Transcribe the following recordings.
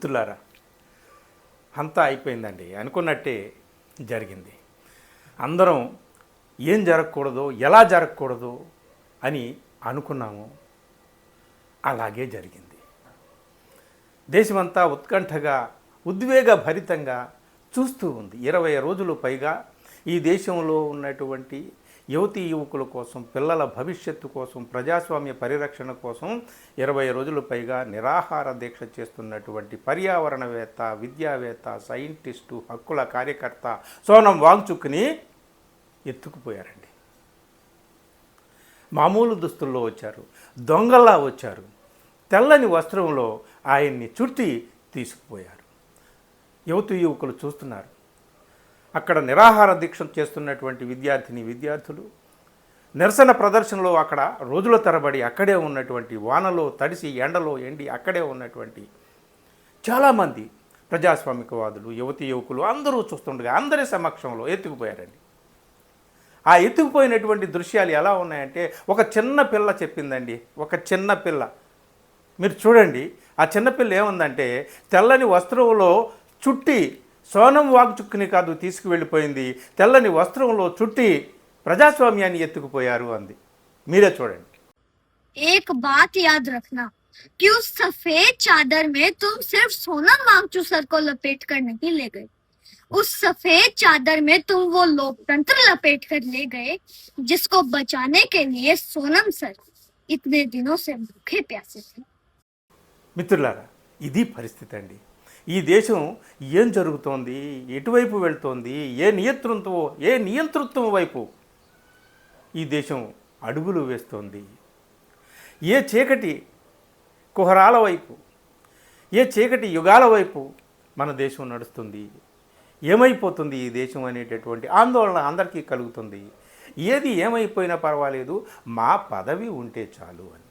మిత్రులారా, అంతా అయిపోయిందండి. అనుకున్నట్టే జరిగింది. అందరం ఏం జరగకూడదో, ఎలా జరగకూడదో అని అనుకున్నాము. అలాగే జరిగింది. దేశమంతా ఉత్కంఠగా, ఉద్వేగభరితంగా చూస్తూ ఉంది. 20 రోజులు పైగా ఈ దేశంలో ఉన్నటువంటి యువతీ యువకుల కోసం, పిల్లల భవిష్యత్తు కోసం, ప్రజాస్వామ్య పరిరక్షణ కోసం 20 రోజులు పైగా నిరాహార దీక్ష చేస్తున్నటువంటి పర్యావరణవేత్త, విద్యావేత్త, సైంటిస్టు, హక్కుల కార్యకర్త సోనం వాంగ్చుక్ని ఎత్తుకుపోయారండి. మామూలు దుస్తుల్లో వచ్చారు, దొంగల్లా వచ్చారు. తెల్లని వస్త్రంలో ఆయన్ని చుట్టి తీసుకుపోయారు. యువతీ యువకులు చూస్తున్నారు. అక్కడ నిరాహార దీక్ష చేస్తున్నటువంటి విద్యార్థులు నిరసన ప్రదర్శనలో అక్కడ రోజుల తరబడి అక్కడే ఉన్నటువంటి, వానలో తడిసి ఎండలో ఎండి అక్కడే ఉన్నటువంటి చాలామంది ప్రజాస్వామికవాదులు, యువతీ యువకులు అందరూ చూస్తుండగా అందరి సమక్షంలో ఎత్తుకుపోయారండి. ఆ ఎత్తుకుపోయినటువంటి దృశ్యాలు ఎలా ఉన్నాయంటే, ఒక చిన్న పిల్ల చెప్పిందండి. ఒక చిన్న పిల్ల, మీరు చూడండి. ఆ చిన్నపిల్ల ఏముందంటే, తెల్లని వస్త్రంలో చుట్టి సోనం వాంగ్చుక్ని కాదు తీసుకువెళ్ళిపోయింది, తెల్లని వస్త్రంలో చుట్టి ప్రజాస్వామ్యాన్ని ఎత్తుకుపోయారు అంది. మీరే చూడండి. एक बात याद रखना कि उस सफेद चादर में तुम सिर्फ सोनम वांगचुक सर को लपेट कर नहीं ले गए। उस सफेद चादर में तुम वो लोकतंत्र लपेट कर ले गए जिसको बचाने के लिए सोनम सर इतने दिनों से भूखे प्यासे थे। మిత్రులారా, ఇది పరిస్థితి అండి. ఈ దేశం ఏం జరుగుతోంది, ఎటువైపు వెళ్తోంది, ఏ నియంతృత్వం వైపు ఈ దేశం అడుగులు వేస్తోంది, ఏ చీకటి కుహరాల వైపు, ఏ చీకటి యుగాల వైపు మన దేశం నడుస్తుంది, ఏమైపోతుంది ఈ దేశం అనేటటువంటి ఆందోళన అందరికీ కలుగుతుంది. ఏది ఏమైపోయినా పర్వాలేదు, మా పదవి ఉంటే చాలు అని.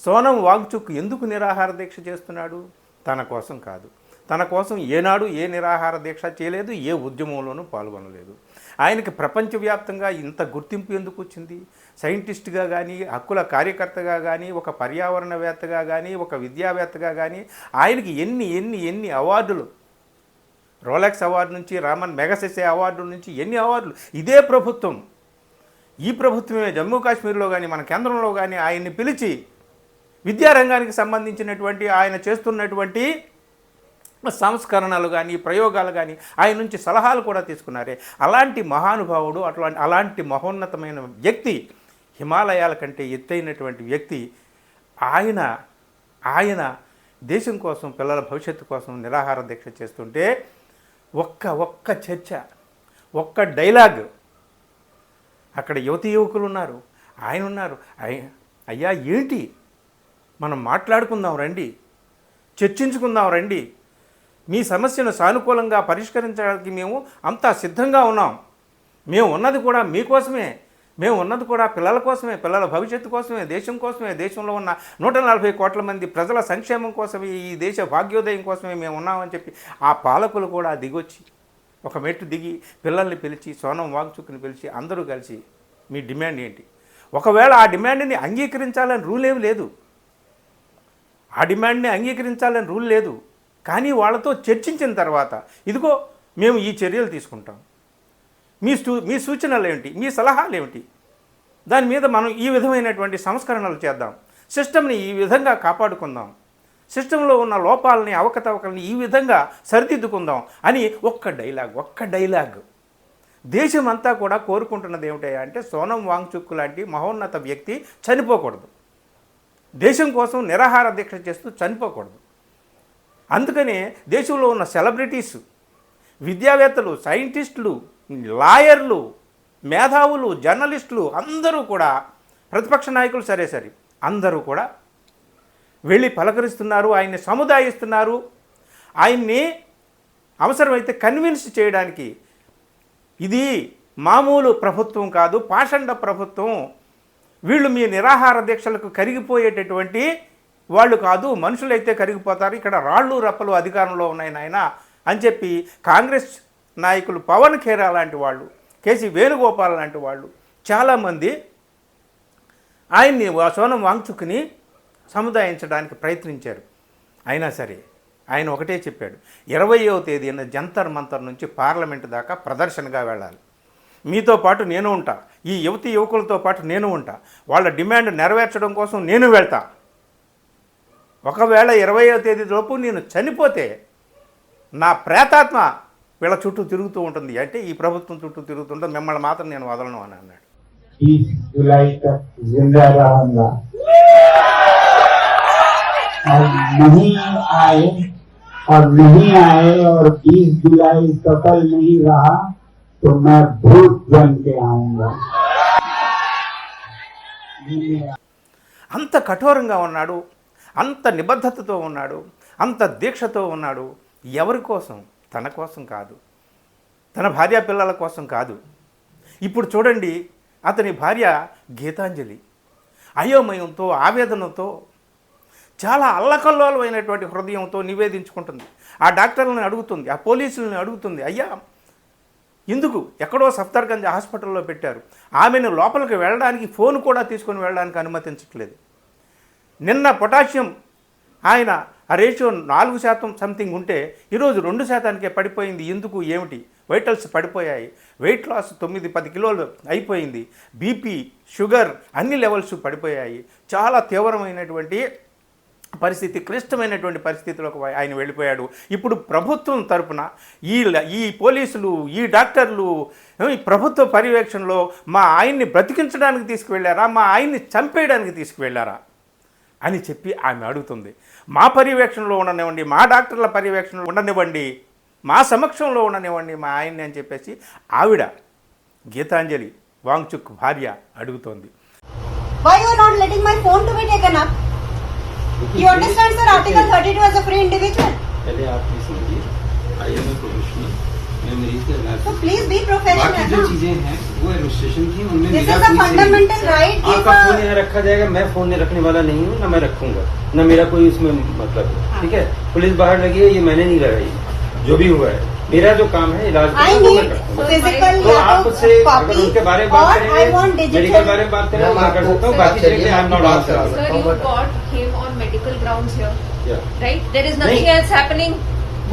సోనం వాంగ్చుక్ ఎందుకు నిరాహార దీక్ష చేస్తున్నాడు? తన కోసం కాదు. తన కోసం ఏనాడు ఏ నిరాహార దీక్ష చేయలేదు, ఏ ఉద్యమంలోనూ పాల్గొనలేదు. ఆయనకి ప్రపంచవ్యాప్తంగా ఇంత గుర్తింపు ఎందుకు వచ్చింది? సైంటిస్ట్గా కానీ, హక్కుల కార్యకర్తగా కానీ, ఒక పర్యావరణవేత్తగా కానీ, ఒక విద్యావేత్తగా కానీ ఆయనకి ఎన్ని అవార్డులు, రోలెక్స్ అవార్డు నుంచి రామన్ మెగసెసే అవార్డు నుంచి ఎన్ని అవార్డులు. ఇదే ప్రభుత్వం, ఈ ప్రభుత్వమే జమ్మూ కాశ్మీర్లో కానీ మన కేంద్రంలో కానీ ఆయన్ని పిలిచి విద్యారంగానికి సంబంధించినటువంటి ఆయన చేస్తున్నటువంటి సంస్కరణలు కానీ, ప్రయోగాలు కానీ ఆయన నుంచి సలహాలు కూడా తీసుకున్నారే. అలాంటి మహానుభావుడు, అలాంటి మహోన్నతమైన వ్యక్తి, హిమాలయాల కంటే ఎత్తైనటువంటి వ్యక్తి ఆయన దేశం కోసం, పిల్లల భవిష్యత్తు కోసం నిరాహార దీక్ష చేస్తుంటే ఒక్క చర్చ, ఒక్క డైలాగ్, అక్కడ యువతీ యువకులు ఉన్నారు, ఆయన ఉన్నారు. అయ్యా ఏంటి, మనం మాట్లాడుకుందాం రండి, చర్చించుకుందాం రండి, మీ సమస్యను సానుకూలంగా పరిష్కరించడానికి మేము అంతా సిద్ధంగా ఉన్నాం. మేము ఉన్నది కూడా మీకోసమే, మేము ఉన్నది కూడా పిల్లల కోసమే, పిల్లల భవిష్యత్తు కోసమే, దేశం కోసమే, దేశంలో ఉన్న 140 కోట్ల మంది ప్రజల సంక్షేమం కోసమే, ఈ దేశ భాగ్యోదయం కోసమే మేము ఉన్నామని చెప్పి ఆ పాలకులు కూడా దిగొచ్చి, ఒక మెట్టు దిగి పిల్లల్ని పిలిచి, సోనం వాంగ్చుక్ని పిలిచి అందరూ కలిసి మీ డిమాండ్ ఏంటి? ఒకవేళ ఆ డిమాండ్ని అంగీకరించాలని రూల్ ఏమి లేదు, ఆ డిమాండ్ని అంగీకరించాలని రూల్ లేదు. కానీ వాళ్ళతో చర్చించిన తర్వాత, ఇదిగో మేము ఈ చర్యలు తీసుకుంటాం, మీ సూచనలు ఏమిటి, మీ సలహాలు ఏమిటి, దాని మీద మనం ఈ విధమైనటువంటి సంస్కరణలు చేద్దాం, సిస్టమ్ని ఈ విధంగా కాపాడుకుందాం, సిస్టంలో ఉన్న లోపాలని, అవకతవకలని ఈ విధంగా సరిదిద్దుకుందాం అని ఒక్క డైలాగ్ దేశమంతా కూడా కోరుకుంటున్నది ఏమిటయ్యా అంటే, సోనం వాంగ్చుక్ లాంటి మహోన్నత వ్యక్తి చనిపోకూడదు, దేశం కోసం నిరాహార దీక్ష చేస్తూ చనిపోకూడదు. అందుకనే దేశంలో ఉన్న సెలబ్రిటీస్, విద్యావేత్తలు, సైంటిస్టులు, లాయర్లు, మేధావులు, జర్నలిస్టులు అందరూ కూడా, ప్రతిపక్ష నాయకులు సరే అందరూ కూడా వెళ్ళి పలకరిస్తున్నారు, ఆయన్ని సముదాయిస్తున్నారు, ఆయన్ని అవసరమైతే కన్విన్స్ చేయడానికి. ఇది మామూలు ప్రభుత్వం కాదు, పాషండ ప్రభుత్వం, వీళ్ళు మీ నిరాహార దీక్షలకు కరిగిపోయేటటువంటి వాళ్ళు కాదు, మనుషులైతే కరిగిపోతారు, ఇక్కడ రాళ్ళు రప్పలు అధికారంలో ఉన్నాయి నాయన అని చెప్పి కాంగ్రెస్ నాయకులు, పవన్ ఖేరా లాంటి వాళ్ళు, కేసీ వేణుగోపాల్ లాంటి వాళ్ళు చాలామంది ఆయన్ని, సోనం వాంగ్చుక్ని సముదాయించడానికి ప్రయత్నించారు. అయినా సరే ఆయన ఒకటే చెప్పాడు, 20వ తేదీన జంతర్ మంతర్ నుంచి పార్లమెంట్ దాకా ప్రదర్శనగా వెళ్ళాలి. మీతో పాటు నేను ఉంటా, ఈ యువతి యువకులతో పాటు నేను ఉంటా, వాళ్ళ డిమాండ్ నెరవేర్చడం కోసం నేను వెళ్తా. ఒకవేళ 20వ తేదీలోపు నేను చనిపోతే నా ప్రేతాత్మ వీళ్ళ చుట్టూ తిరుగుతూ ఉంటుంది, అంటే ఈ ప్రభుత్వం చుట్టూ తిరుగుతుంటుంది, మిమ్మల్ని మాత్రం నేను వదలను అని అన్నాడు. 30 जुलाई तक जिंदा रहूंगा और नहीं आए और 20 जुलाई सफल नहीं रहा तो मैं भूत बन के आऊंगा. అంత కఠోరంగా ఉన్నాడు, అంత నిబద్ధతతో ఉన్నాడు, అంత దీక్షతో ఉన్నాడు. ఎవరి కోసం? తన కోసం కాదు, తన భార్య పిల్లల కోసం కాదు. ఇప్పుడు చూడండి, అతని భార్య గీతాంజలి అయోమయంతో, ఆవేదనతో, చాలా అల్లకల్లోలమైనటువంటి హృదయంతో నివేదించుకుంటుంది. ఆ డాక్టర్లను అడుగుతుంది, ఆ పోలీసులను అడుగుతుంది, అయ్యా ఎందుకు ఎక్కడో సఫ్దర్గంజ్ హాస్పిటల్లో పెట్టారు, ఆమెను లోపలికి వెళ్ళడానికి ఫోన్ కూడా తీసుకొని వెళ్ళడానికి అనుమతించట్లేదు. నిన్న పొటాషియం ఆయన ఆ రేషియో 4% సంథింగ్ ఉంటే ఈరోజు 2%కే పడిపోయింది. ఎందుకు, ఏమిటి? వైటల్స్ పడిపోయాయి, వెయిట్ లాస్ 9-10 కిలోలు అయిపోయింది, బీపీ, షుగర్ అన్ని లెవెల్స్ పడిపోయాయి. చాలా తీవ్రమైనటువంటి పరిస్థితి, క్లిష్టమైనటువంటి పరిస్థితిలోకి ఆయన వెళ్ళిపోయాడు. ఇప్పుడు ప్రభుత్వం తరపున ఈ పోలీసులు, ఈ డాక్టర్లు ఈ ప్రభుత్వ పర్యవేక్షణలో మా ఆయన్ని బ్రతికించడానికి తీసుకువెళ్ళారా, మా ఆయన్ని చంపేయడానికి తీసుకువెళ్ళారా అని చెప్పి ఆమె అడుగుతుంది. మా పర్యవేక్షణలో ఉండనివ్వండి, మా డాక్టర్ల పర్యవేక్షణలో ఉండనివ్వండి, మా సమక్షంలో ఉండనివ్వండి మా ఆయన్ని అని చెప్పేసి ఆవిడ గీతాంజలి వాంగ్చుక్ భార్య అడుగుతోంది. Why you are not letting my phone to be taken up? You understand, sir? Article 32 as a free individual. पहले आप प्लीज समझिए, आई एम ए प्रोफेशनल, मैं मरीज के इलाज So please be professional. बाकी जो चीजें हैं वो एडमिनिस्ट्रेशन की, उनमें This मेरा is a कोई say fundamental नहीं। right. आपका फोन यहाँ रखा जाएगा, मैं फोन नहीं रखने वाला नहीं हूँ, ना मैं रखूंगा, ना मेरा कोई इसमें मतलब है, ठीक है? पुलिस बाहर लगी है, ये मैंने नहीं लगाई, जो भी हुआ है मेरा जो काम है इलाज I करना, वो मैं need करता हूँ। physical तो आप उससे अगर copy उनके बारे में बात or I करेंगे, want मेडिकल digital. बारे में बात करेंगे, मैं कर सकता हूँ, बाकी चीजें I am not answer. Sir, you got him on medical grounds here, Yeah. right? There is nothing नहीं। else happening.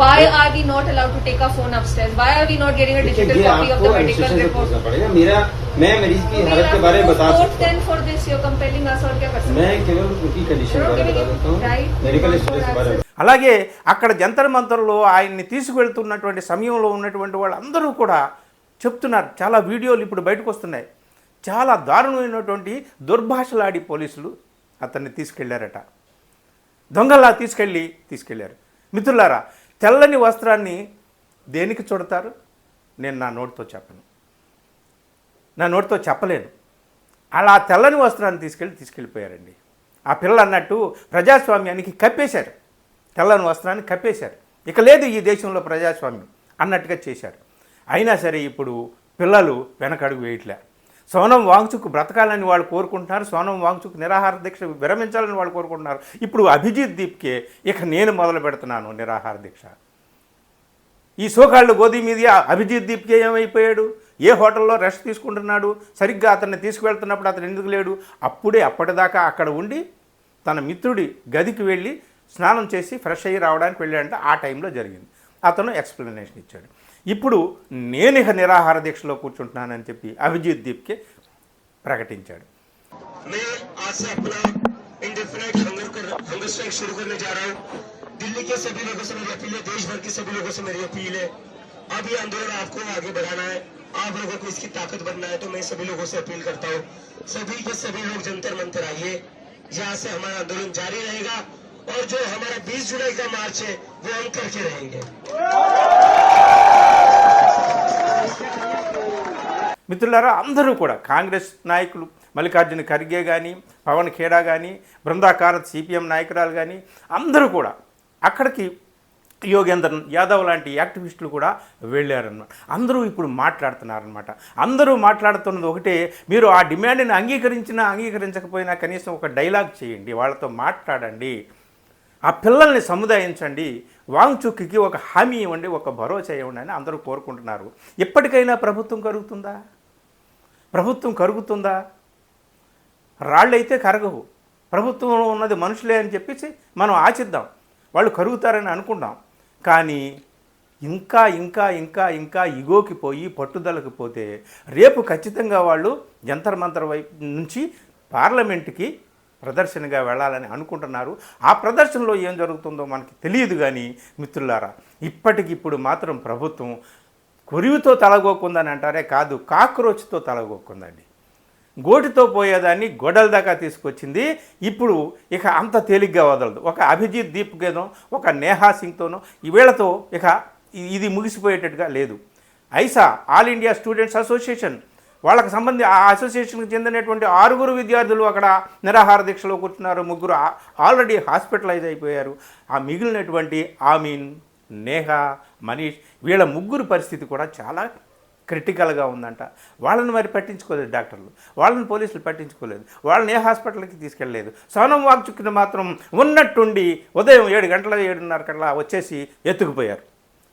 Why are we not allowed to take our phone upstairs? Why are we not getting a digital ये copy of आपको the medical administration से report? पूछना पड़ेगा। मैं मरीज की We हालत के have बारे में no बता support सकता then हूँ। for this. You're compelling us और क्या कर सकते हैं? मैं केवल उनकी कंडीशन के बारे में बता सकता हूँ, Right. मेडिकल स्टूडेंट्स के बारे में। అలాగే అక్కడ జంతర్ మంతర్లో ఆయన్ని తీసుకువెళ్తున్నటువంటి సమయంలో ఉన్నటువంటి వాళ్ళందరూ కూడా చెప్తున్నారు. చాలా వీడియోలు ఇప్పుడు బయటకు వస్తున్నాయి. చాలా దారుణమైనటువంటి దుర్భాషలాడి పోలీసులు అతన్ని తీసుకెళ్లారట, దొంగలా తీసుకెళ్లారు. మిత్రులారా, తెల్లని వస్త్రాన్ని దేనికి చుడతారు? నేను నా నోటితో చెప్పలేను. అలా తెల్లని వస్త్రాన్ని తీసుకెళ్ళిపోయారండి. ఆ పిల్లలు అన్నట్టు ప్రజాస్వామ్యానికి కప్పేశారు, తెల్లని వస్త్రాన్ని కప్పేశారు. ఇక లేదు ఈ దేశంలో ప్రజాస్వామ్యం అన్నట్టుగా చేశారు. అయినా సరే ఇప్పుడు పిల్లలు వెనకడుగు వేయట్లే. సోనం వాంగ్చుక్ బ్రతకాలని వాళ్ళు కోరుకుంటున్నారు, సోనం వాంగ్చుక్ నిరాహార దీక్ష విరమించాలని వాళ్ళు కోరుకుంటున్నారు. ఇప్పుడు అభిజిత్ దీప్కే ఇక నేను మొదలు పెడుతున్నాను నిరాహార దీక్ష. ఈ సోకాళ్ళు గోధి మీడియా అభిజిత్ దీప్కే ఏమైపోయాడు? ఏ హోటల్లో రెస్ట్ తీసుకుంటున్నాడు? సరిగ్గా అతన్ని తీసుకువెళ్తున్నప్పుడు అతను ఎందుకు లేడు? అప్పటిదాకా అక్కడ ఉండి తన మిత్రుడి గదికి వెళ్ళి స్నానం చేసి ఫ్రెష్ అయ్యి రావడానికి వెళ్ళాడంటే ఆ టైంలో జరిగింది. అతను ఎక్స్ప్లెనేషన్ ఇచ్చాడు. ఇప్పుడు నేను ఇక నిరాహార దీక్షలో కూర్చుంటున్నానని చెప్పి అభిజిత్ దీప్కే ప్రకటించాడు. मैं आज से अपना इंडेफिनाइट हंगर स्ट्राइक शुरू करने जा रहा हूँ। दिल्ली के सभी लोगों से मेरी अपील है, देश भर के सभी लोगों से मेरी अपील है, अब ये आंदोलन आपको आगे बढ़ाना है, आप लोगों को इसकी ताकत बनना है। तो मैं सभी लोगों से अपील करता हूँ, सभी के सभी लोग जंतर मंतर आइए, यहाँ से हमारा आंदोलन जारी रहेगा और जो हमारा 20 जुलाई का मार्च है वो हम करके रहेंगे। మిత్రులారా, అందరూ కూడా కాంగ్రెస్ నాయకులు మల్లికార్జున ఖర్గే కానీ, పవన్ ఖేడా కానీ, బృందా కారత్ సిపిఎం నాయకురాలు కానీ అందరూ కూడా అక్కడికి యోగేంద్ర యాదవ్ లాంటి యాక్టివిస్టులు కూడా వెళ్ళారన్నమాట. అందరూ ఇప్పుడు మాట్లాడుతున్నారనమాట. అందరూ మాట్లాడుతున్నది ఒకటే, మీరు ఆ డిమాండ్ని అంగీకరించకపోయినా కనీసం ఒక డైలాగ్ చేయండి, వాళ్ళతో మాట్లాడండి, ఆ పిల్లల్ని సముదాయించండి, వాంగ్చుక్కి ఒక హామీ ఇవ్వండి, ఒక భరోసా ఇవ్వండి అని అందరూ కోరుకుంటున్నారు. ఎప్పటికైనా ప్రభుత్వం కరుగుతుందా? రాళ్ళైతే కరగవు, ప్రభుత్వంలో ఉన్నది మనుషులే అని చెప్పేసి మనం ఆశిద్దాం. వాళ్ళు కరుగుతారని అనుకుంటాం. కానీ ఇంకా ఇంకా ఇంకా ఇంకా ఇగోకి పోయి పట్టుదలకు పోతే రేపు ఖచ్చితంగా వాళ్ళు జంతర్ మంతర్ వైపు నుంచి పార్లమెంట్కి ప్రదర్శనగా వెళ్ళాలని అనుకుంటున్నారు. ఆ ప్రదర్శనలో ఏం జరుగుతుందో మనకి తెలియదు. కానీ మిత్రులారా, ఇప్పటికిప్పుడు మాత్రం ప్రభుత్వం కొరివితో తలగోకుందని అంటారే, కాదు, కాక్రోచ్తో తలగోకుందండి. గోటితో పోయేదాన్ని గొడల దాకా తీసుకొచ్చింది. ఇప్పుడు ఇక అంత తేలిగ్గా వదలదు. ఒక అభిజిత్ దీప్కేనో ఒక నేహా సింగ్తోనో వీళ్ళతో ఇక ఇది ముగిసిపోయేటట్టుగా లేదు. ఐసా, ఆల్ ఇండియా స్టూడెంట్స్ అసోసియేషన్, వాళ్ళకి సంబంధించి ఆ అసోసియేషన్కి చెందినటువంటి 6 విద్యార్థులు అక్కడ నిరాహార దీక్షలో కూర్చున్నారు. 3 ఆల్రెడీ హాస్పిటలైజ్ అయిపోయారు. ఆ మిగిలినటువంటి ఆమీన్, నేహా, మనీష్, వీళ్ళ 3 పరిస్థితి కూడా చాలా క్రిటికల్గా ఉందంట. వాళ్ళని మరి పట్టించుకోలేదు డాక్టర్లు, వాళ్ళని పోలీసులు పట్టించుకోలేదు, వాళ్ళని ఏ హాస్పిటల్కి తీసుకెళ్ళలేదు. సోనం వాంగ్చుక్ని మాత్రం ఉన్నట్టుండి ఉదయం 7 గంటల 7:30 కల్లా వచ్చేసి ఎత్తుకుపోయారు,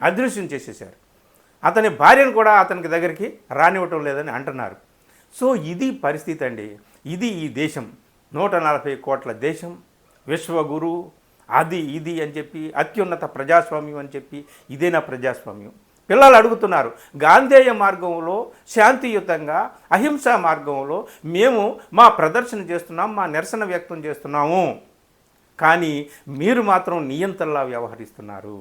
అదృశ్యం చేసేసారు. అతని భార్యను కూడా అతనికి దగ్గరికి రానివ్వటం లేదని అంటున్నారు. సో ఇది పరిస్థితి అండి. ఇది ఈ దేశం, 140 కోట్ల దేశం, విశ్వగురు, అది ఇది అని చెప్పి, అత్యున్నత ప్రజాస్వామ్యం అని చెప్పి, ఇదేనా ప్రజాస్వామ్యం? పిల్లలు అడుగుతున్నారు. గాంధేయ మార్గంలో శాంతియుతంగా అహింసా మార్గంలో మేము మా ప్రదర్శన చేస్తున్నాం, మా నిరసన వ్యక్తం చేస్తున్నాము. కానీ మీరు మాత్రం నియంత్రణలా వ్యవహరిస్తున్నారు.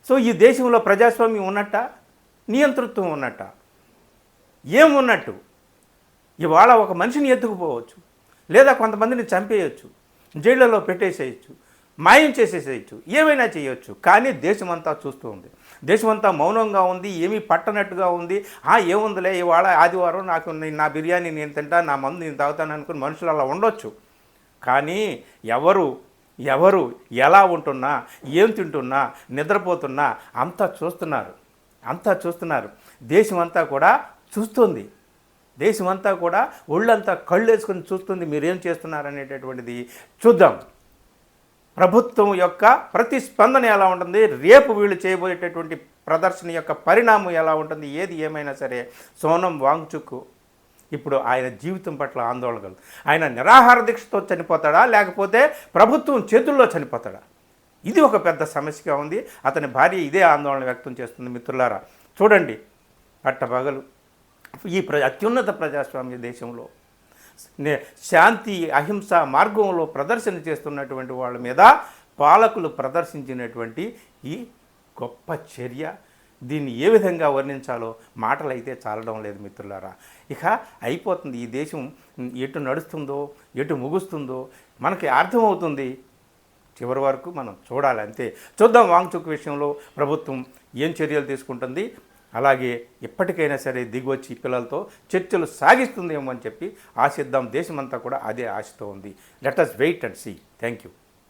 సో ఈ దేశంలో ప్రజాస్వామ్యం ఉన్నట్ట, నియంతృత్వం ఉన్నట్ట, ఏమున్నట్టు? ఇవాళ ఒక మనిషిని ఎత్తుకుపోవచ్చు, లేదా కొంతమందిని చంపేయచ్చు, జైళ్ళలో పెట్టేసేయచ్చు, మాయం చేసేసేయచ్చు, ఏమైనా చేయొచ్చు. కానీ దేశమంతా చూస్తూ ఉంది, దేశమంతా మౌనంగా ఉంది, ఏమీ పట్టనట్టుగా ఉంది. ఏముందిలే, ఇవాళ ఆదివారం నాకు నా బిర్యానీ నేను తింటా, నా మందు నేను తాగుతాను అనుకుని మనుషులు అలా ఉండొచ్చు. కానీ ఎవరు ఎలా ఉంటున్నా, ఏం తింటున్నా, నిద్రపోతున్నా అంతా చూస్తున్నారు. దేశమంతా కూడా చూస్తుంది, దేశమంతా కూడా ఒళ్ళంతా కళ్ళు వేసుకొని చూస్తుంది మీరేం చేస్తున్నారనేటటువంటిది. చూద్దాం ప్రభుత్వం యొక్క ప్రతిస్పందన ఎలా ఉంటుంది, రేపు వీళ్ళు చేయబోయేటటువంటి ప్రదర్శన యొక్క పరిణామం ఎలా ఉంటుంది. ఏది ఏమైనా సరే సోనం వాంగ్చుక్ ఇప్పుడు ఆయన జీవితం పట్ల ఆందోళన కలదు. ఆయన నిరాహార దీక్షతో చనిపోతాడా, లేకపోతే ప్రభుత్వం చేతుల్లో చనిపోతాడా? ఇది ఒక పెద్ద సమస్యగా ఉంది. అతని భార్య ఇదే ఆందోళన వ్యక్తం చేస్తుంది. మిత్రులారా చూడండి, పట్టపగలు ఈ అత్యున్నత ప్రజాస్వామ్య దేశంలో శాంతి అహింస మార్గంలో ప్రదర్శన చేస్తున్నటువంటి వాళ్ళ మీద పాలకులు ప్రదర్శించినటువంటి ఈ గొప్ప చర్య, దీన్ని ఏ విధంగా వర్ణించాలో మాటలైతే చాలడం లేదు మిత్రులారా. ఇక అయిపోతుంది ఈ దేశం, ఎటు నడుస్తుందో ఎటు ముగుస్తుందో మనకి అర్థమవుతుంది. చివరి వరకు మనం చూడాలి, అంతే. చూద్దాం వాంగ్చుక్ విషయంలో ప్రభుత్వం ఏం చర్యలు తీసుకుంటుంది. అలాగే ఎప్పటికైనా సరే దిగొచ్చి పిల్లలతో చర్చలు సాగిస్తుందేమో అని చెప్పి ఆశిద్దాం. దేశమంతా కూడా అదే ఆశతో ఉంది. Let us wait and see. Thank you.